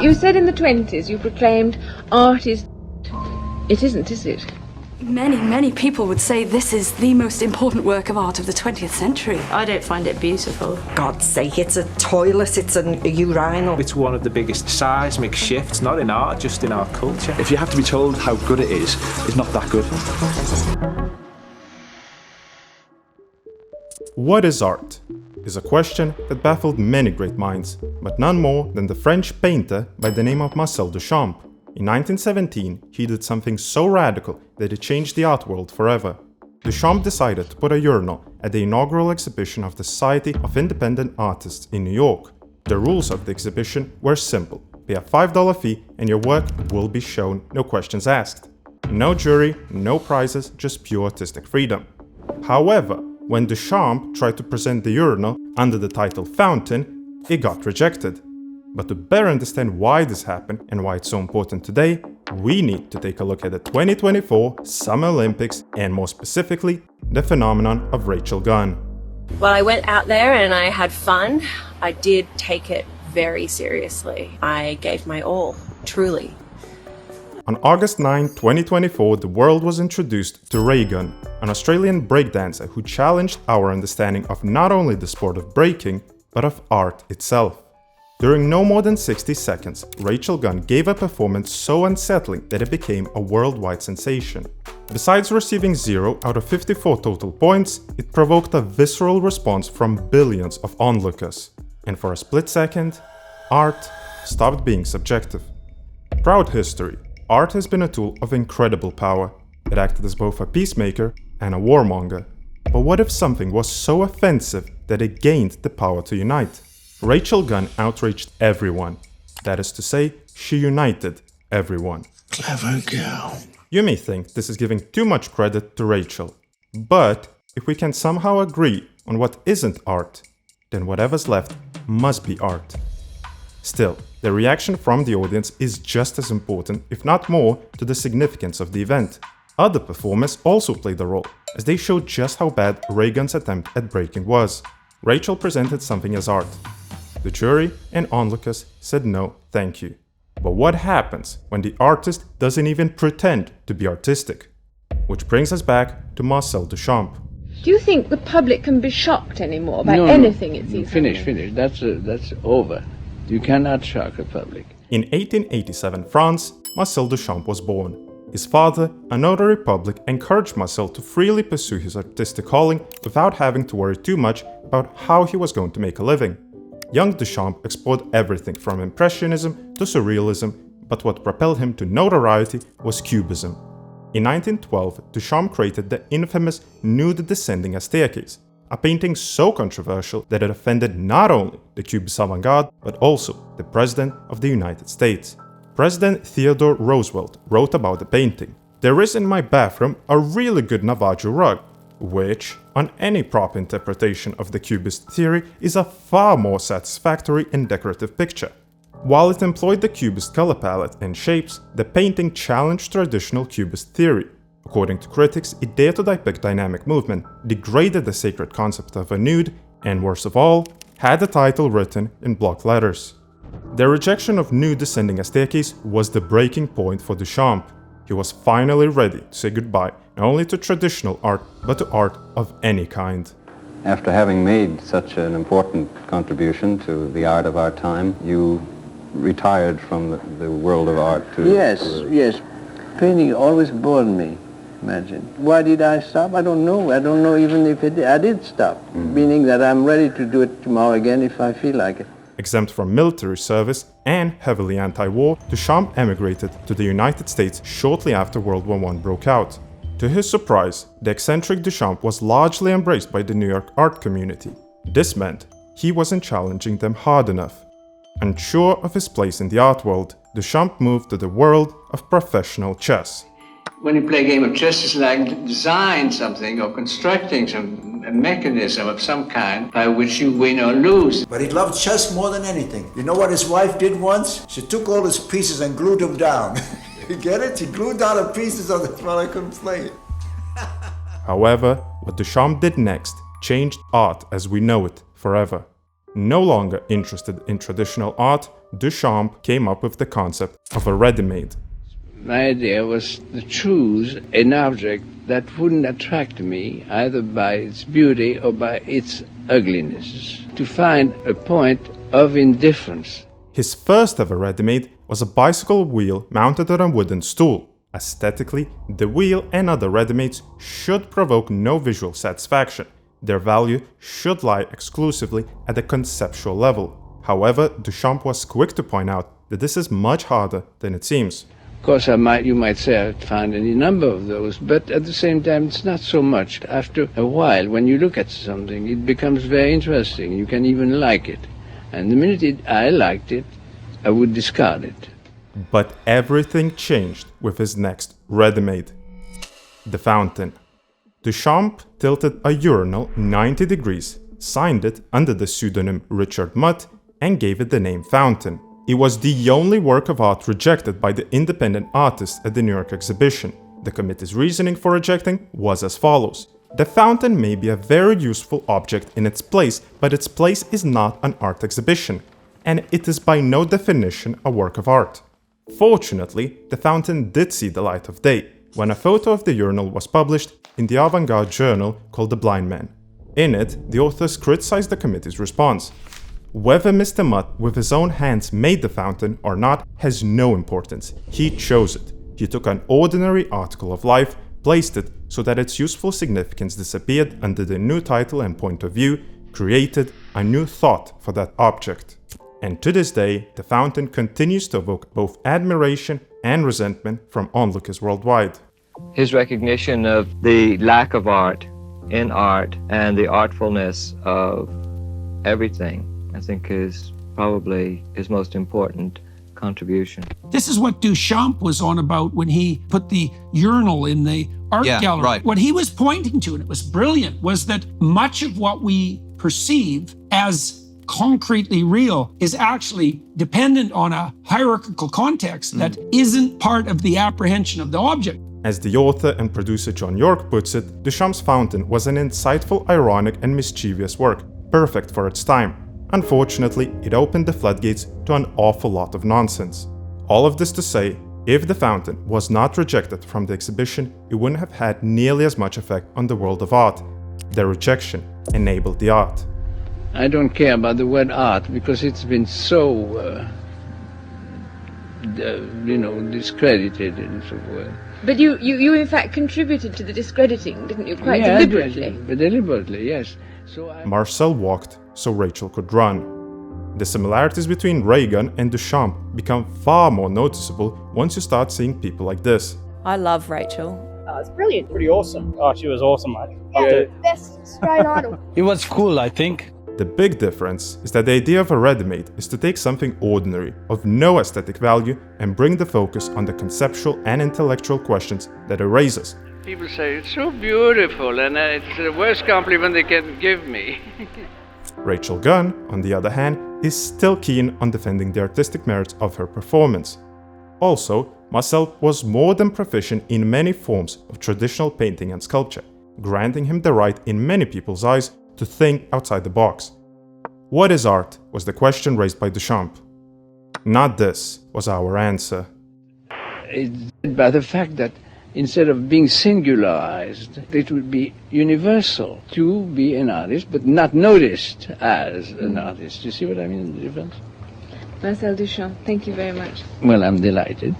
You said in the 20s you proclaimed art is... It isn't, is it? Many people would say this is the most important work of art of the 20th century. I don't find it beautiful. God's sake, it's a toilet, it's a urinal. It's one of the biggest seismic shifts, not in art, just in our culture. If you have to be told how good it is, it's not that good. What is art? Is a question that baffled many great minds, but none more than the French painter by the name of Marcel Duchamp. In 1917, he did something so radical that it changed the art world forever. Duchamp decided to put a urinal at the inaugural exhibition of the Society of Independent Artists in New York. The rules of the exhibition were simple: pay a $5 fee and your work will be shown, no questions asked. No jury, no prizes, just pure artistic freedom. However, when Duchamp tried to present the urinal under the title Fountain, it got rejected. But to better understand why this happened and why it's so important today, we need to take a look at the 2024 Summer Olympics and more specifically, the phenomenon of Rachel Gunn. Well, I went out there and I had fun. I did take it very seriously. I gave my all, truly. On August 9, 2024, the world was introduced to Ray Gunn, an Australian breakdancer who challenged our understanding of not only the sport of breaking, but of art itself. During no more than 60 seconds, Rachel Gunn gave a performance so unsettling that it became a worldwide sensation. Besides receiving 0 out of 54 total points, it provoked a visceral response from billions of onlookers. And for a split second, art stopped being subjective. Proud history, art has been a tool of incredible power. It acted as both a peacemaker and a warmonger. But what if something was so offensive that it gained the power to unite? Rachel Gunn outraged everyone. That is to say, she united everyone. Clever girl. You may think this is giving too much credit to Rachel. But if we can somehow agree on what isn't art, then whatever's left must be art. Still, the reaction from the audience is just as important, if not more, to the significance of the event. Other performers also played a role, as they showed just how bad Ray Gunn's attempt at breaking was. Rachel presented something as art. The jury and onlookers said no, thank you. But what happens when the artist doesn't even pretend to be artistic? Which brings us back to Marcel Duchamp. Do you think the public can be shocked anymore by anything it sees? Finish. That's over. You cannot shock the public. In 1887 France, Marcel Duchamp was born. His father, a notary public, encouraged Marcel to freely pursue his artistic calling without having to worry too much about how he was going to make a living. Young Duchamp explored everything from Impressionism to Surrealism, but what propelled him to notoriety was Cubism. In 1912, Duchamp created the infamous Nude Descending a Staircase, a painting so controversial that it offended not only the Cubist avant-garde, but also the President of the United States. President Theodore Roosevelt wrote about the painting. "There is in my bathroom a really good Navajo rug, which, on any proper interpretation of the Cubist theory, is a far more satisfactory and decorative picture." While it employed the Cubist color palette and shapes, the painting challenged traditional Cubist theory. According to critics, it dared to depict dynamic movement, degraded the sacred concept of a nude, and worst of all, had the title written in block letters. The rejection of Nude Descending a Staircase was the breaking point for Duchamp. He was finally ready to say goodbye not only to traditional art, but to art of any kind. After having made such an important contribution to the art of our time, you retired from the world of art to... Yes. Painting always bored me, imagine. Why did I stop? I don't know. I don't know even if I did stop, meaning that I'm ready to do it tomorrow again if I feel like it. Exempt from military service and heavily anti-war, Duchamp emigrated to the United States shortly after World War I broke out. To his surprise, the eccentric Duchamp was largely embraced by the New York art community. This meant he wasn't challenging them hard enough. Unsure of his place in the art world, Duchamp moved to the world of professional chess. When you play a game of chess, it's like design something or constructing a mechanism of some kind by which you win or lose. But he loved chess more than anything. You know what his wife did once? She took all his pieces and glued them down. You get it? She glued down the pieces so that I couldn't play it. However, what Duchamp did next changed art as we know it forever. No longer interested in traditional art, Duchamp came up with the concept of a ready-made. My idea was to choose an object that wouldn't attract me either by its beauty or by its ugliness, to find a point of indifference. His first ever ready-made was a bicycle wheel mounted on a wooden stool. Aesthetically, the wheel and other ready-mades should provoke no visual satisfaction. Their value should lie exclusively at the conceptual level. However, Duchamp was quick to point out that this is much harder than it seems. Of course, you might say I'd find any number of those, but at the same time, it's not so much. After a while, when you look at something, it becomes very interesting. You can even like it. And the minute I liked it, I would discard it. But everything changed with his next ready-made. The fountain. Duchamp tilted a urinal 90 degrees, signed it under the pseudonym Richard Mutt, and gave it the name Fountain. It was the only work of art rejected by the independent artists at the New York exhibition. The committee's reasoning for rejecting was as follows. The fountain may be a very useful object in its place, but its place is not an art exhibition, and it is by no definition a work of art. Fortunately, the fountain did see the light of day, when a photo of the urinal was published in the avant-garde journal called The Blind Man. In it, the authors criticized the committee's response. Whether Mr. Mutt with his own hands made the fountain or not has no importance. He chose it. He took an ordinary article of life, placed it so that its useful significance disappeared under the new title and point of view, created a new thought for that object. And to this day, the fountain continues to evoke both admiration and resentment from onlookers worldwide. His recognition of the lack of art in art and the artfulness of everything, I think, is probably his most important contribution. This is what Duchamp was on about when he put the urinal in the art gallery. Right. What he was pointing to, and it was brilliant, was that much of what we perceive as concretely real is actually dependent on a hierarchical context that isn't part of the apprehension of the object. As the author and producer John York puts it, Duchamp's Fountain was an insightful, ironic and mischievous work, perfect for its time. Unfortunately, it opened the floodgates to an awful lot of nonsense. All of this to say, if the fountain was not rejected from the exhibition, it wouldn't have had nearly as much effect on the world of art. The rejection enabled the art. I don't care about the word art because it's been so, discredited and so forth. But you in fact contributed to the discrediting, didn't you? Quite deliberately. But deliberately, yes. So Marcel walked so Rachel could run. The similarities between Reagan and Duchamp become far more noticeable once you start seeing people like this. I love Rachel. Oh, it's brilliant. Pretty awesome. Oh, she was awesome, mate. Yeah, best Australian Idol. It was cool, I think. The big difference is that the idea of a ready-made is to take something ordinary, of no aesthetic value, and bring the focus on the conceptual and intellectual questions that it raises. People say, it's so beautiful, and it's the worst compliment they can give me. Rachel Gunn, on the other hand, is still keen on defending the artistic merits of her performance. Also, Marcel was more than proficient in many forms of traditional painting and sculpture, granting him the right in many people's eyes to think outside the box. What is art? Was the question raised by Duchamp. Not this, was our answer. It's by the fact that instead of being singularized, it would be universal to be an artist, but not noticed as an artist. You see what I mean, the difference? Marcel Duchamp, thank you very much. Well, I'm delighted.